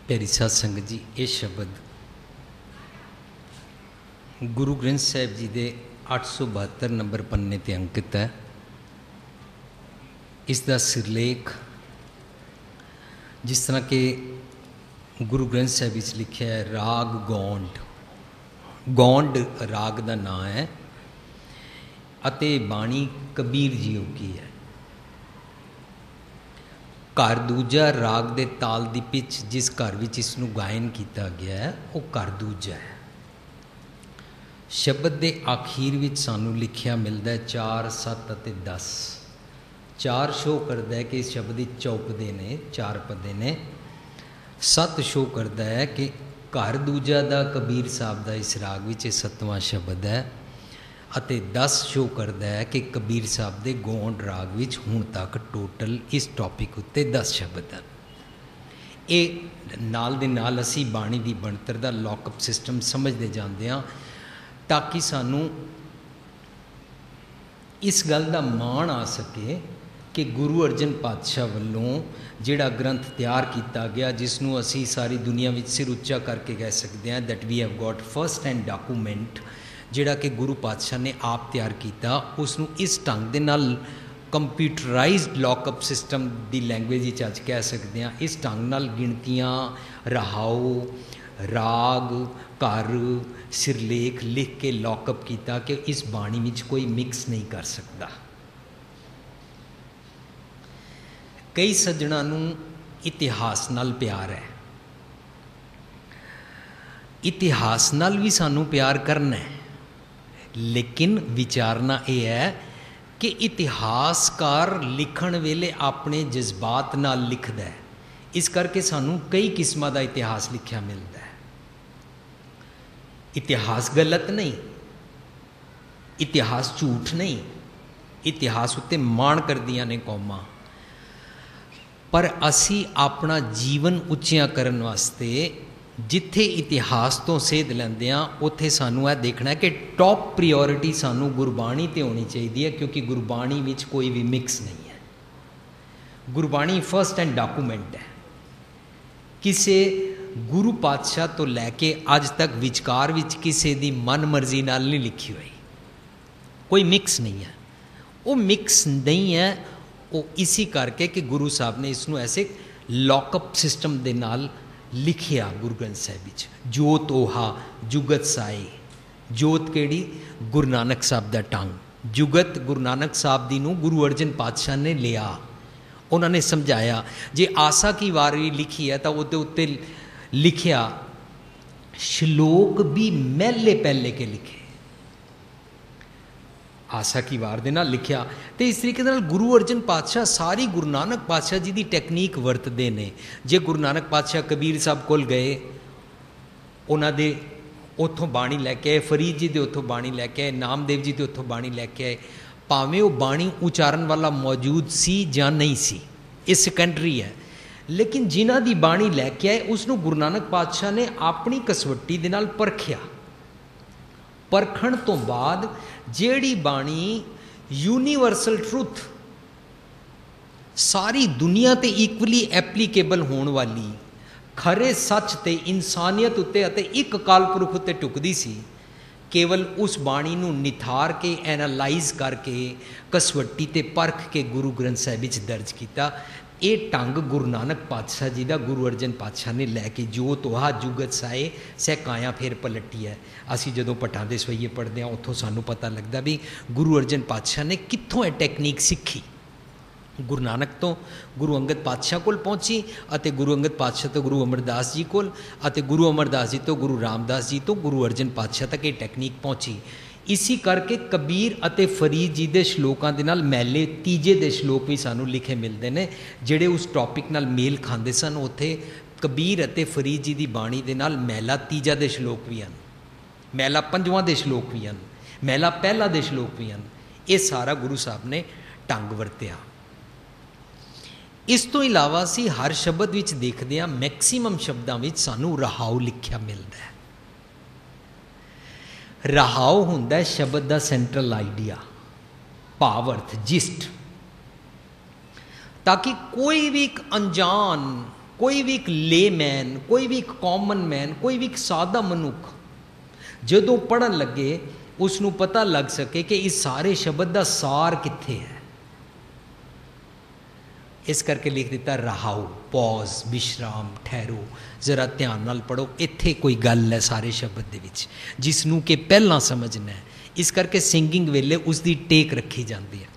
प्यारी साध संगत जी, ये शब्द गुरु ग्रंथ साहिब जी के 872 नंबर पन्ने ते अंकित है। इसका सिरलेख जिस तरह के गुरु ग्रंथ साहिब विच लिखा है, राग गौंड। गौंड राग का नाम है अते बाणी कबीर जी की है। घर दूजा राग दे ताल दी पिच जिस घर विच इसनूं गायन किया गया है वो घर दूजा है। शब्द के आखिर विच सानूं लिखिया मिलता है 4, 7 और 10। 4 शो करता है कि शब्द चौपदे ने, 4 पदे ने। 7 शो करता है कि घर दूजा दा कबीर साहब का इस राग विच 7वां शब्द है। अते 10 शो करता है कि कबीर साहब के गौंड राग विच हुण तक टोटल इस टॉपिक उत्ते 10 शब्द हैं। ये नाल दे नाल असी बाणी की बनतर का लॉकअप सिस्टम समझते जाते हैं ताकि सानू इस गल का माण आ सके कि गुरु अर्जन पातशाह वालों जिहड़ा ग्रंथ तैयार किया गया, जिसनों असी सारी दुनिया में सिर उच्चा करके कह सकते हैं that we have got first hand document, जिहड़ा कि गुरु पातशाह ने आप तैयार किया, उसनों इस ढंग दे नाल कंप्यूटराइज्ड लॉकअप सिस्टम की लैंग्वेज अज कह सकते हैं। इस ढंग नाल गिणतियाँ, रहाओ, राग, घर, सिरलेख लिख के लॉकअप किया कि इस बाणी में कोई मिक्स नहीं कर सकता। कई सज्जणों नूं इतिहास नाल प्यार है, इतिहास नाल भी सानू प्यार करना है, लेकिन विचारना यह है कि इतिहासकार लिखण वेले अपने जज्बात नाल लिखदा है। इस करके सानू कई किस्मां दा इतिहास लिखिया मिलता है। इतिहास गलत नहीं, इतिहास झूठ नहीं, इतिहास उत्ते माण करदियां ने कौमां, पर असी अपना जीवन उच्चिया करन वास्ते जिथे इतिहास तो सेध लेंदे हैं उत्थे सानू यह देखना है कि टॉप प्रियोरिटी सानू गुरबाणी ते होनी चाहिए है, क्योंकि गुरबाणी विच कोई भी मिक्स नहीं है। गुरबाणी फर्स्ट एंड डॉकूमेंट है। किसी गुरु पातशाह तो लैके अज तक विचकार विच किसी दी मन मर्जी नाल नहीं लिखी हुई, कोई मिक्स नहीं है। वो मिक्स नहीं है वो इसी करके कि गुरु साहब ने इसनों ऐसे लॉकअप सिस्टम दे नाल लिखिया। गुरु ग्रंथ साहिब विच जोत ओहा जुगत साए, जोत केड़ी? गुरु नानक साहब दा टंग। जुगत गुरु नानक साहब दी नूं गुरु अर्जन पातशाह ने लिया, उन्होंने समझाया। जे आसा की वारी लिखी है तो उसके उत्ते लिखिया श्लोक भी महले पहले के लिखे, आसा की वार दे नाल लिखिया। तो इस तरीके नाल गुरु अर्जन पातशाह सारी गुरु नानक पातशाह जी की टैक्नीक वरतते हैं। जे गुरु नानक पातशाह कबीर साहब कोल गए, उन्होंने उतों बाणी लैके आए, फरीद जी के उतों बाणी लैके आए, नामदेव जी के उतों बाणी लैके आए, भावें वो बाणी उचारण वाला मौजूद सी जां नहीं सी, ये सेकेंडरी है, लेकिन जिन्हां दी बाणी लैके आए उसनूं गुरु नानक पातशाह ने अपनी कसवट्टी दे नाल परखिया। परखण तो बाद जेड़ी बाणी यूनीवर्सल ट्रुथ सारी दुनिया ते इक्वली एप्लीकेबल होने वाली, खरे सच ते इंसानियत उत्ते अते एक अकाल पुरख उत्ते टुकदी सी, केवल उस बाणी नूं निथार के एनालाइज करके कसवट्टी ते परख के गुरु ग्रंथ साहिब विच दर्ज किया। ये ढंग गुरु नानक पातशाह जी का गुरु अर्जन पातशाह ने लैके जोत ओहा जुगत साए सह काया फेर पलटी है। असी जदों पटां दे सवैये पढ़ते हैं उत्थों सानू पता लगता भी गुरु अर्जन पातशाह ने कित्थों यह टैक्नीक सीखी। गुरु नानक तो गुरु अंगद पातशाह कोल पहुँची, अते गुरु अंगद पातशाह तो गुरु अमरदास जी कोल, अते गुरु अमरदास जी तो गुरु रामदास जी तो गुरु अर्जन पातशाह तक ये टैक्नीक पहुँची। इसी करके कबीर अते फरीद जी के श्लोकों के नाल मैले तीजे दे श्लोक भी सानू लिखे मिलते हैं जिहड़े उस टॉपिक नाल मेल खाते सन। उत्थे कबीर अते फरीद जी की बाणी दे नाल मैला तीजा दे श्लोक भी हैं, मैला पंजवां दे श्लोक भी हैं, मैला पहला दे श्लोक भी हैं। ये सारा गुरु साहब ने ढंग वरतिया। इस तो इलावा असी हर शब्द विच देखते हैं मैक्सीमम शब्दों में सानू रहाओ लिखिया मिलता है। रहाओ हुंदा है शब्द का सेंट्रल आइडिया, भावर्थ, जिस्ट, ताकि कोई भी एक अनजान कोई भी एक लेमैन, कोई भी एक कॉमन मैन, कोई भी एक सादा मनुख जदों पढ़न लगे उसनों पता लग सके कि इस सारे शब्द का सार कित्थे है। इस करके लिख दिता रहाओ, पॉज, विश्राम, ठहरो, जरा ध्यान नाल पढ़ो, इत्थे कोई गल है सारे शब्द दे विच जिसनों कि पहला समझना है। इस करके सिंगिंग वेले उसकी टेक रखी जाती है।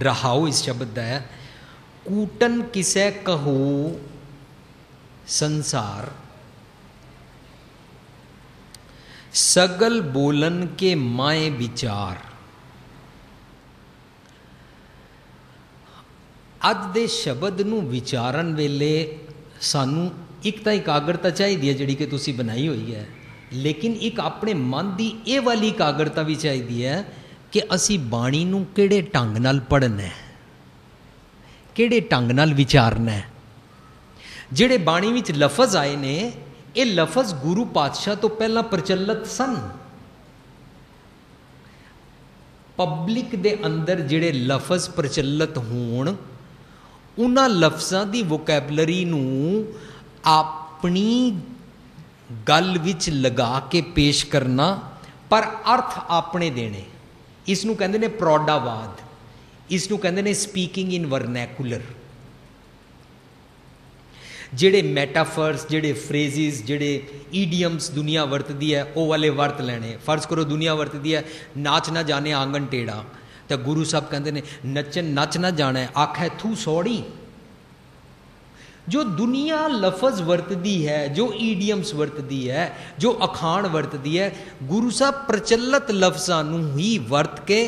रहाओ इस शब्द का है, कूटन किसै कहो संसार, सगल बोलन के माए विचार। अज दे शब्द नूं विचारन वेले सानू एक तो एकाग्रता चाहिए है जिहड़ी कि तुसी बनाई हुई है, लेकिन एक अपने मन की ये वाली एकाग्रता भी चाहिए है कि असी बाणी नूं किहड़े ढंग नाल पढ़ना है, किहड़े ढंग नाल विचारना है। जिहड़े बाणी विच लफज आए ने ये लफज गुरु पातशाह तो पहला प्रचलित सन। पब्लिक दे अंदर जिहड़े लफज प्रचलित होण उन्हां लफ्ज़ां दी वोकैबलरी नूं अपनी गल विच लगा के पेश करना, पर अर्थ अपने देने, इसनूं कहंदे ने प्रौढ़ावाद, इसनूं कहंदे ने स्पीकिंग इन वर्नैकुलर। जिहड़े मैटाफर्स, जिहड़े फ्रेजिज, जिहड़े ईडियम्स दुनिया वरतदी है वो वाले वरत लैणे। फर्ज करो दुनिया वरतदी है नाच ना जाने आंगन टेढ़ा, तो गुरु साहब कहते हैं नचन नच ना जाना है आखै थू सौड़ी। जो दुनिया लफज वरतदी है, जो ईडियम्स वरतदी है, जो अखाण वरतदी है, गुरु साहब प्रचलित लफ्ज़ां नूं ही वरत के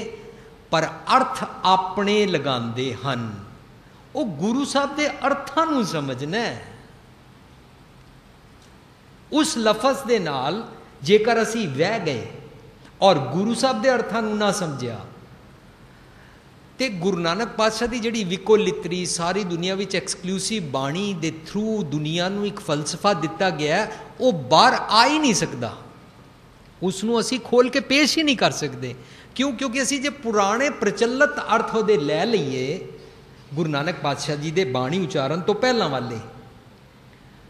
पर अर्थ अपने लगांदे हन। वो गुरु साहब के अर्थां नूं समझना है। उस लफज दे नाल जेकर असी वह गए और गुरु साहब के अर्थां नूं ना समझिया तो गुरु नानक पातशाह की जिहड़ी विको लितरी सारी दुनिया विच एक्सक्लूसिव बाणी दे थ्रू दुनिया नूं एक फलसफा दिता गया, वो बाहर आ ही नहीं सकता। उसनूं असी खोल के पेश ही नहीं कर सकते। क्यों? क्योंकि असी जे पुराने प्रचलित अर्थ उहदे लै लईए गुरु नानक पातशाह जी दे बाणी उचारण तो पहला वाले,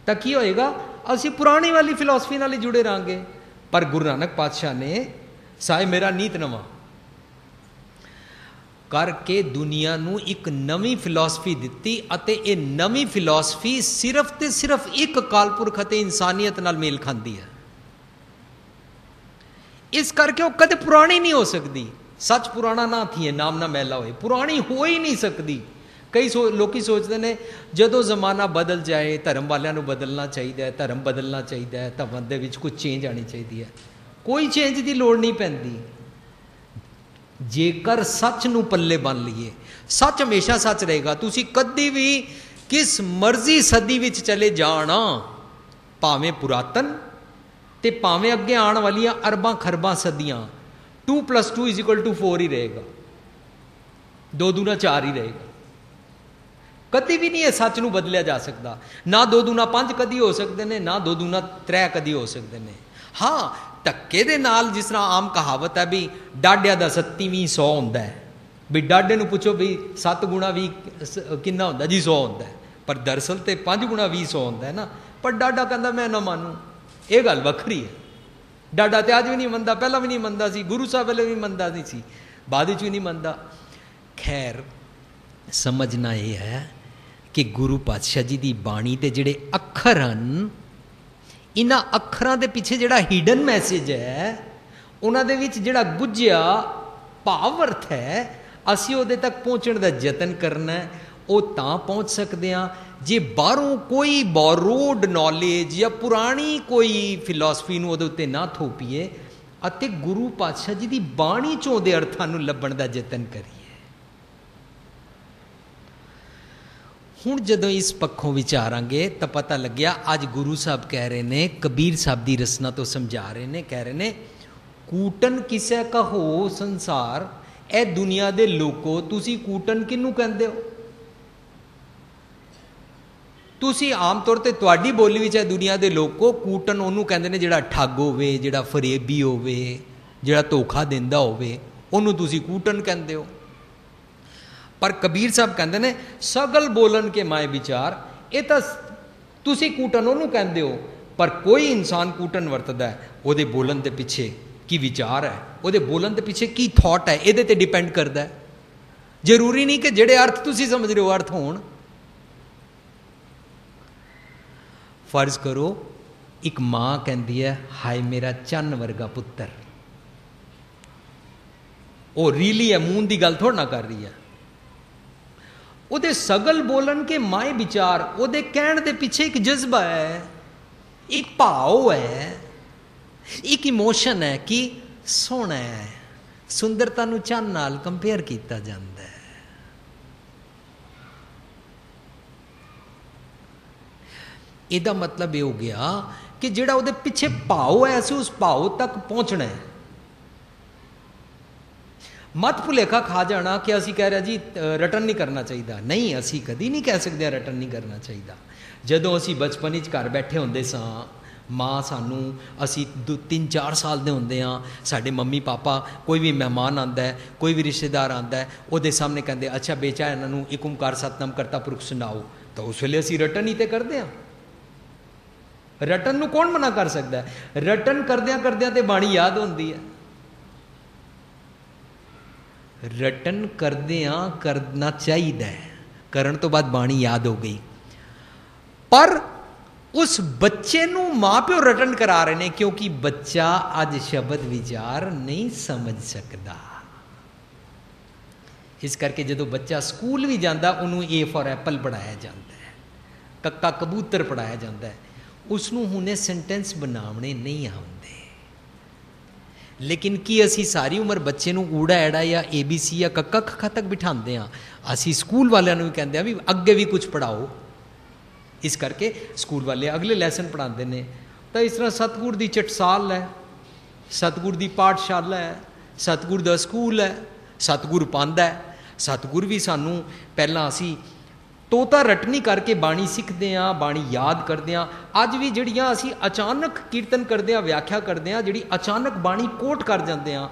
तो की होएगा असी पुरानी वाली फिलॉसफी नाल जुड़े रहांगे। पर गुरु नानक पातशाह ने साए मेरा नीत नवा करके दुनिया नूं एक नवी फिलॉसफी दिती, अते ये नवी फिलॉसफी सिर्फ ते सिर्फ एक कालपुरख अते इंसानियत नाल मेल खांदी है। इस करके वो कदे पुरानी नहीं हो सकती। सच पुराना ना थी नाम ना मैला होए, पुरानी हो ही नहीं सकती। कई लोग सोचते हैं जदों जमाना बदल जाए धर्म वालियां नूं बदलना चाहिए, धर्म बदलना चाहिए, धर्म दे विच कुछ चेंज आनी चाहिए है। कोई चेंज की लोड़ नहीं पैंदी। जेकर सच नूं पल्ले बन लीए, सच हमेशा सच रहेगा। तुसी कदी भी किस मर्जी सदी विच चले जाना, भावें पुरातन ते भावें अगे आने वालियां अरबां खरबां सदियां, 2+2=4 ही रहेगा, 2 दूना 4 ही रहेगा। कदी भी नहीं है सच नूं बदलिया जा सकता। ना 2 दूना 5 कदी हो सकते हैं, ना 2 दूना 3 कदी हो सकते हैं। हाँ धक्के दे नाल जिस तरह आम कहावत है भी डाडिया दा 70ਵੀਂ 100 होंदा है, भी डाडे नूं पुछो भी 7 गुणा 20 किन्ना होंदा जी 100 होंदा है, पर दरअसल तो 5 गुणा 20 100 होंदा है ना। पर डाडा कहता मैं ना मानू, ये गल वखरी है। डाडा तो अज भी नहीं मनता, पहला भी नहीं मनता सी, गुरु साहब वाले भी मनता नहीं सी, बाद भी नहीं मनता। खैर समझना यह है कि गुरु पातशाह जी की बाणी के जिहड़े अखर हैं, इन्हां अखरां दे पिछे जिहड़ा हिडन मैसेज है, उन्हां दे विच जिहड़ा गुझिया भावर्थ है, असीं उहदे तक पहुँचण दा यतन करना है। वो तां पहुँच सकते हैं जे बाहरों कोई बोरोड नॉलेज या पुरानी कोई फिलॉसफी नूं उहदे उत्ते ना थोपीए अते गुरु पातशाह जी की बाणी चों दे अर्थां नूं लभण दा यतन करिए। हुण जदों इस पक्षों विचारांगे तो पता लग्या अज गुरु साहब कह रहे ने, कबीर साहब की रसना तो समझा रहे ने, कह रहे ने कूटन किसै कहो संसार, ए दुनिया दे लोको तुसी कूटन किनू कहंदे हो? तुसी आम तौर पर तुहाडी बोली विच दुनिया दे लोको कूटन उन्होंने कहंदे ने जिहड़ा ठग होवे, जिहड़ा फरेबी होवे, जिहड़ा धोखा दिंदा होवे, उन्होंने तुसी कूटन कहंदे हो। पर कबीर साहब कहते हैं सगल बोलन के माए विचार, ये तो ਤੁਸੀਂ ਕੂਟਨ ਉਹਨੂੰ ਕਹਿੰਦੇ ਹੋ, ਪਰ ਕੋਈ ਇਨਸਾਨ ਕੂਟਨ ਵਰਤਦਾ ਉਹਦੇ ਬੋਲਣ ਦੇ ਪਿੱਛੇ ਕੀ ਵਿਚਾਰ ਹੈ, ਉਹਦੇ ਬੋਲਣ ਦੇ ਪਿੱਛੇ ਕੀ ਥਾਟ ਹੈ, ਇਹਦੇ ਤੇ ਡਿਪੈਂਡ ਕਰਦਾ ਹੈ। ਜ਼ਰੂਰੀ ਨਹੀਂ ਕਿ ਜਿਹੜੇ ਅਰਥ ਤੁਸੀਂ ਸਮਝ ਰਹੇ ਹੋ ਅਰਥ ਹੋਣ। ਫਰਜ਼ ਕਰੋ ਇੱਕ ਮਾਂ ਕਹਿੰਦੀ ਹੈ ਹਾਏ ਮੇਰਾ ਚੰਨ ਵਰਗਾ ਪੁੱਤਰ, ਉਹ ਰੀਲੀ ਹੈ, ਮੂੰਹ ਦੀ ਗੱਲ ਥੋੜ੍ਹਾ ਨਾ ਕਰ ਰਹੀ ਹੈ। ਉਹਦੇ ਸਗਲ ਬੋਲਣ ਕੇ ਮਾਏ ਵਿਚਾਰ, ਉਹਦੇ ਕਹਿਣ ਦੇ ਪਿੱਛੇ ਇੱਕ ਜਜ਼ਬਾ ਹੈ, ਇੱਕ ਭਾਵ ਹੈ, ਇੱਕ ਇਮੋਸ਼ਨ ਹੈ ਕਿ ਸੋਹਣਾ ਹੈ। ਸੁੰਦਰਤਾ ਨੂੰ ਚੰਨ ਨਾਲ ਕੰਪੇਅਰ ਕੀਤਾ ਜਾਂਦਾ ਹੈ। ਇਹਦਾ ਮਤਲਬ ਇਹ ਹੋ ਗਿਆ ਕਿ ਜਿਹੜਾ ਉਹਦੇ ਪਿੱਛੇ ਭਾਵ ਹੈ ਅਸੀਂ ਉਸ ਭਾਵ ਤੱਕ ਪਹੁੰਚਣਾ ਹੈ। ਮਤ ਭੁਲੇਖਾ ਖਾ ਜਾਣਾ ਕਿ ਅਸੀਂ ਕਹਿ ਰਹੇ ਜੀ ਰਿਟਰਨ ਨਹੀਂ ਕਰਨਾ ਚਾਹੀਦਾ। ਨਹੀਂ, ਅਸੀਂ ਕਦੀ ਨਹੀਂ ਕਹਿ ਸਕਦੇ ਰਿਟਰਨ ਨਹੀਂ ਕਰਨਾ ਚਾਹੀਦਾ। ਜਦੋਂ ਅਸੀਂ ਬਚਪਨ ਵਿੱਚ ਘਰ ਬੈਠੇ ਹੁੰਦੇ ਸਾਂ, ਮਾਂ ਸਾਨੂੰ, ਅਸੀਂ 3-4 ਸਾਲ ਦੇ ਹੁੰਦੇ ਹਾਂ, ਸਾਡੇ ਮੰਮੀ ਪਾਪਾ, ਕੋਈ ਵੀ ਮਹਿਮਾਨ ਆਉਂਦਾ ਹੈ, ਕੋਈ ਵੀ ਰਿਸ਼ਤੇਦਾਰ ਆਉਂਦਾ ਹੈ, ਉਹਦੇ ਸਾਹਮਣੇ ਕਹਿੰਦੇ ਅੱਛਾ ਬੇਚਾ ਇਹਨਾਂ ਨੂੰ ਏਕ ਓਂਕਾਰ ਸਤਿਨਾਮ ਕਰਤਾ ਪੁਰਖ ਸੁਣਾਓ, ਤਾਂ ਉਸ ਵੇਲੇ ਅਸੀਂ ਰਿਟਰਨ ਹੀ ਤੇ ਕਰਦੇ ਹਾਂ। ਰਟਨ ਨੂੰ ਕੌਣ ਮਨਾ ਕਰ ਸਕਦਾ ਹੈ? ਰਟਨ ਕਰਦਿਆਂ ਕਰਦਿਆਂ ਤੇ ਬਾਣੀ ਯਾਦ ਹੁੰਦੀ ਹੈ। ਰਟਨ ਕਰਦਿਆਂ ਕਰਨਾ ਚਾਹੀਦਾ ਹੈ, ਕਰਨ ਤੋਂ ਬਾਅਦ ਬਾਣੀ ਯਾਦ ਹੋ ਗਈ। ਪਰ ਉਸ ਬੱਚੇ ਨੂੰ ਮਾਂ ਪਿਓ ਰਟਨ ਕਰਾ ਰਹੇ ਨੇ, ਕਿਉਂਕਿ ਬੱਚਾ ਅੱਜ ਸ਼ਬਦ ਵਿਚਾਰ ਨਹੀਂ ਸਮਝ ਸਕਦਾ। ਇਸ ਕਰਕੇ ਜਦੋਂ ਬੱਚਾ ਸਕੂਲ ਵੀ ਜਾਂਦਾ ਉਹਨੂੰ ਏ ਫॉर ਐਪਲ ਪੜ੍ਹਾਇਆ ਜਾਂਦਾ ਹੈ, ਕੱਕਾ ਕਬੂਤਰ ਪੜ੍ਹਾਇਆ ਜਾਂਦਾ ਹੈ, ਉਸਨੂੰ ਹੁਣੇ ਸੈਂਟੈਂਸ ਬਣਾਉਣੇ ਨਹੀਂ ਆਉਂਦੇ। ਲੇਕਿਨ ਕੀ ਅਸੀਂ ਸਾਰੀ ਉਮਰ ਬੱਚੇ ਨੂੰ ਊੜਾ ਐੜਾ ਜਾਂ ABC ਜਾਂ ਕੱਕਾ ਖੱਖਾ ਤੱਕ ਬਿਠਾਉਂਦੇ ਹਾਂ? ਅਸੀਂ ਸਕੂਲ ਵਾਲਿਆਂ ਨੂੰ ਵੀ ਕਹਿੰਦੇ ਹਾਂ ਵੀ ਅੱਗੇ ਵੀ ਕੁਝ ਪੜ੍ਹਾਓ। ਇਸ ਕਰਕੇ ਸਕੂਲ ਵਾਲੇ ਅਗਲੇ ਲੈਸਨ ਪੜ੍ਹਾਉਂਦੇ ਨੇ। ਤਾਂ ਇਸ ਤਰ੍ਹਾਂ ਸਤਿਗੁਰ ਦੀ ਚਟਸਾਲ ਹੈ, ਸਤਿਗੁਰ ਦੀ ਪਾਠਸ਼ਾਲਾ ਹੈ, ਸਤਿਗੁਰ ਦਾ ਸਕੂਲ ਹੈ, ਸਤਿਗੁਰ ਪਾਉਂਦਾ ਹੈ। ਸਤਿਗੁਰ ਵੀ ਸਾਨੂੰ, ਪਹਿਲਾਂ ਅਸੀਂ ਤੋਤਾ ਰਟਨੀ ਕਰਕੇ ਬਾਣੀ ਸਿੱਖਦੇ ਹਾਂ, ਬਾਣੀ ਯਾਦ ਕਰਦੇ ਹਾਂ। ਅੱਜ ਵੀ ਜਿਹੜੀਆਂ ਅਸੀਂ ਅਚਾਨਕ ਕੀਰਤਨ ਕਰਦੇ ਹਾਂ, ਵਿਆਖਿਆ ਕਰਦੇ ਹਾਂ, ਜਿਹੜੀ ਅਚਾਨਕ ਬਾਣੀ ਕੋਟ ਕਰ ਜਾਂਦੇ ਹਾਂ,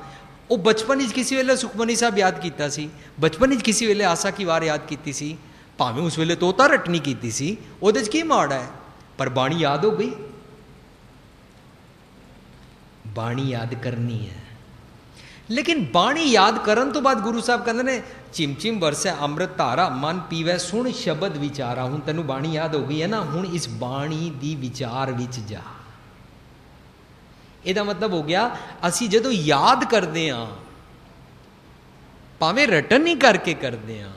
ਉਹ ਬਚਪਨ ਵਿੱਚ ਕਿਸੇ ਵੇਲੇ ਸੁਖਮਨੀ ਸਾਹਿਬ ਯਾਦ ਕੀਤਾ ਸੀ, ਬਚਪਨ ਵਿੱਚ ਕਿਸੇ ਵੇਲੇ ਆਸਾ ਕੀ ਵਾਰ ਯਾਦ ਕੀਤੀ ਸੀ, ਭਾਵੇਂ ਉਸ ਵੇਲੇ ਤੋਤਾ ਰਟਨੀ ਕੀਤੀ ਸੀ, ਉਹਦੇ 'ਚ ਕੀ ਮਾੜਾ ਹੈ? ਪਰ ਬਾਣੀ ਯਾਦ ਹੋ ਗਈ। ਬਾਣੀ ਯਾਦ ਕਰਨੀ ਹੈ। ਲੇਕਿਨ ਬਾਣੀ ਯਾਦ ਕਰਨ ਤੋਂ ਬਾਅਦ ਗੁਰੂ ਸਾਹਿਬ ਕਹਿੰਦੇ ਨੇ ਚਿਮ ਚਿਮ ਵਰਸੈ ਅੰਮ੍ਰਿਤ ਧਾਰਾ ਮਨ ਪੀਵੈ ਸੁਣ ਸ਼ਬਦ ਵਿਚਾਰਾ। ਹੁਣ ਤੈਨੂੰ ਬਾਣੀ ਯਾਦ ਹੋ ਗਈ ਹੈ ਨਾ, ਹੁਣ ਇਸ ਬਾਣੀ ਦੀ ਵਿਚਾਰ ਵਿੱਚ ਜਾ। ਇਹਦਾ ਮਤਲਬ ਹੋ ਗਿਆ ਅਸੀਂ ਜਦੋਂ ਯਾਦ ਕਰਦੇ ਹਾਂ, ਭਾਵੇਂ ਰਟਨ ਨਹੀਂ ਕਰਕੇ ਕਰਦੇ ਹਾਂ,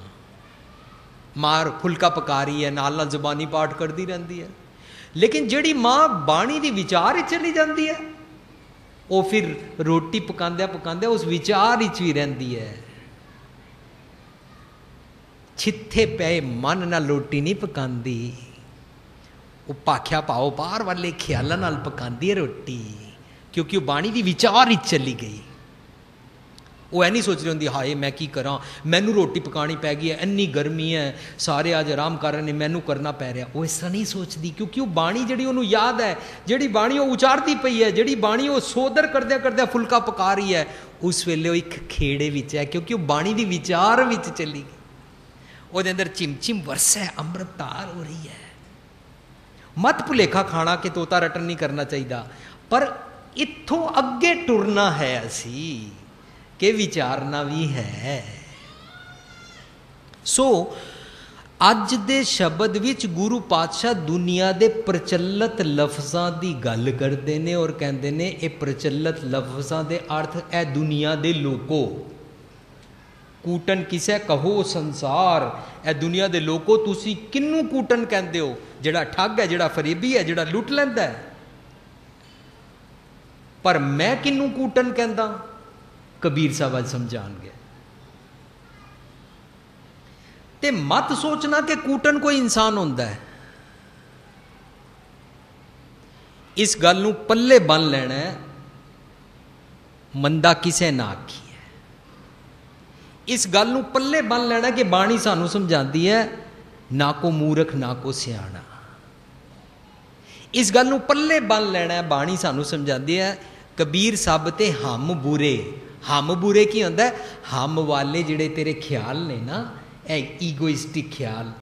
ਮਾਰ ਫੁਲਕਾ ਪਕਾ ਰਹੀ ਹੈ, ਨਾਲ ਨਾਲ ਜ਼ੁਬਾਨੀ ਪਾਠ ਕਰਦੀ ਰਹਿੰਦੀ ਹੈ, ਲੇਕਿਨ ਜਿਹੜੀ ਮਾਂ ਬਾਣੀ ਦੀ ਵਿਚਾਰ ਵਿੱਚ ਚਲੀ ਜਾਂਦੀ ਹੈ, ਉਹ ਫਿਰ ਰੋਟੀ ਪਕਾਉਂਦਿਆਂ ਪਕਾਉਂਦਿਆਂ ਉਸ ਵਿਚਾਰ ਵਿੱਚ ਵੀ ਰਹਿੰਦੀ ਹੈ। ਛਿੱਥੇ ਪਏ ਮਨ ਨਾਲ ਰੋਟੀ ਨਹੀਂ ਪਕਾਉਂਦੀ, ਉਹ ਭਾਖਿਆ ਭਾਓ ਬਾਹਰ ਵਾਲੇ ਖਿਆਲਾਂ ਨਾਲ ਪਕਾਉਂਦੀ ਹੈ ਰੋਟੀ, ਕਿਉਂਕਿ ਉਹ ਬਾਣੀ ਦੀ ਵਿਚਾਰ ਵਿੱਚ ਚਲੀ ਗਈ। ਉਹ ਐ ਨਹੀਂ ਸੋਚ ਰਹੀ ਹੁੰਦੀ ਹਾਏ ਮੈਂ ਕੀ ਕਰਾਂ, ਮੈਨੂੰ ਰੋਟੀ ਪਕਾਉਣੀ ਪੈ ਗਈ ਹੈ, ਇੰਨੀ ਗਰਮੀ ਹੈ, ਸਾਰੇ ਅੱਜ ਆਰਾਮ ਕਰ ਰਹੇ ਨੇ, ਮੈਨੂੰ ਕਰਨਾ ਪੈ ਰਿਹਾ। ਉਹ ਇਸ ਤਰ੍ਹਾਂ ਨਹੀਂ ਸੋਚਦੀ, ਕਿਉਂਕਿ ਉਹ ਬਾਣੀ ਜਿਹੜੀ ਉਹਨੂੰ ਯਾਦ ਹੈ, ਜਿਹੜੀ ਬਾਣੀ ਉਹ ਉਚਾਰਦੀ ਪਈ ਹੈ, ਜਿਹੜੀ ਬਾਣੀ ਉਹ ਸੋਦਰ ਕਰਦਿਆਂ ਕਰਦਿਆਂ ਫੁਲਕਾ ਪਕਾ ਰਹੀ ਹੈ, ਉਸ ਵੇਲੇ ਉਹ ਇੱਕ ਖੇੜੇ ਵਿੱਚ ਹੈ, ਕਿਉਂਕਿ ਉਹ ਬਾਣੀ ਦੀ ਵਿਚਾਰ ਵਿੱਚ ਚਲੀ ਗਈ। ਉਹਦੇ ਅੰਦਰ ਚਿਮ ਚਿਮ ਵਰਸੈ ਅੰਮ੍ਰਿਤ ਧਾਰ ਹੋ ਰਹੀ ਹੈ। ਮਤ ਭੁਲੇਖਾ ਖਾਣਾ ਕਿ ਤੋਤਾ ਰਟਨ ਨਹੀਂ ਕਰਨਾ ਚਾਹੀਦਾ, ਪਰ ਇੱਥੋਂ ਅੱਗੇ ਟੁਰਨਾ ਹੈ ਅਸੀਂ, ਕਿ ਵਿਚਾਰਨਾ ਵੀ ਹੈ। ਸੋ ਅੱਜ ਦੇ ਸ਼ਬਦ ਵਿੱਚ ਗੁਰੂ ਪਾਤਸ਼ਾਹ ਦੁਨੀਆ ਦੇ ਪ੍ਰਚਲਿਤ ਲਫ਼ਜ਼ਾਂ ਦੀ ਗੱਲ ਕਰਦੇ ਨੇ ਔਰ ਕਹਿੰਦੇ ਨੇ ਇਹ ਪ੍ਰਚਲਿਤ ਲਫ਼ਜ਼ਾਂ ਦੇ ਅਰਥ ਇਹ ਦੁਨੀਆ ਦੇ ਲੋਕੋ। ਕੂਟਨ ਕਿਸੈ ਕਹੋ ਸੰਸਾਰ, ਇਹ ਦੁਨੀਆ ਦੇ ਲੋਕੋ ਤੁਸੀਂ ਕਿਹਨੂੰ ਕੂਟਨ ਕਹਿੰਦੇ ਹੋ? ਜਿਹੜਾ ਠੱਗ ਹੈ, ਜਿਹੜਾ ਫਰੇਬੀ ਹੈ, ਜਿਹੜਾ ਲੁੱਟ ਲੈਂਦਾ ਹੈ। ਪਰ ਮੈਂ ਕਿਹਨੂੰ ਕੂਟਨ ਕਹਿੰਦਾ? ਕਬੀਰ ਸਾਹਿਬ ਅੱਜ ਸਮਝਾਣਗੇ। ਤੇ ਮਤ ਸੋਚਣਾ ਕਿ ਕੂਟਨ ਕੋਈ ਇਨਸਾਨ ਹੁੰਦਾ ਹੈ। ਇਸ ਗੱਲ ਨੂੰ ਪੱਲੇ ਬੰਨ ਲੈਣਾ ਹੈ, ਮੰਦਾ ਕਿਸੇ ਨਾ ਆਖੀ ਹੈ। ਇਸ ਗੱਲ ਨੂੰ ਪੱਲੇ ਬੰਨ ਲੈਣਾ ਕਿ ਬਾਣੀ ਸਾਨੂੰ ਸਮਝਾਉਂਦੀ ਹੈ ਨਾ ਕੋ ਮੂਰਖ ਨਾ ਕੋ ਸਿਆਣਾ। ਇਸ ਗੱਲ ਨੂੰ ਪੱਲੇ ਬੰਨ ਲੈਣਾ ਹੈ, ਬਾਣੀ ਸਾਨੂੰ ਸਮਝਾਉਂਦੀ ਹੈ ਕਬੀਰ ਸਭ ਤੇ ਹਮ ਬੁਰੇ। ਹਮ ਬੁਰੇ ਕੀ ਹੁੰਦਾ? ਹਮ ਵਾਲੇ ਜਿਹੜੇ ਤੇਰੇ ਖਿਆਲ ਨੇ ਨਾ, ਇਹ ਈਗੋਇਸਟਿਕ ਖਿਆਲ,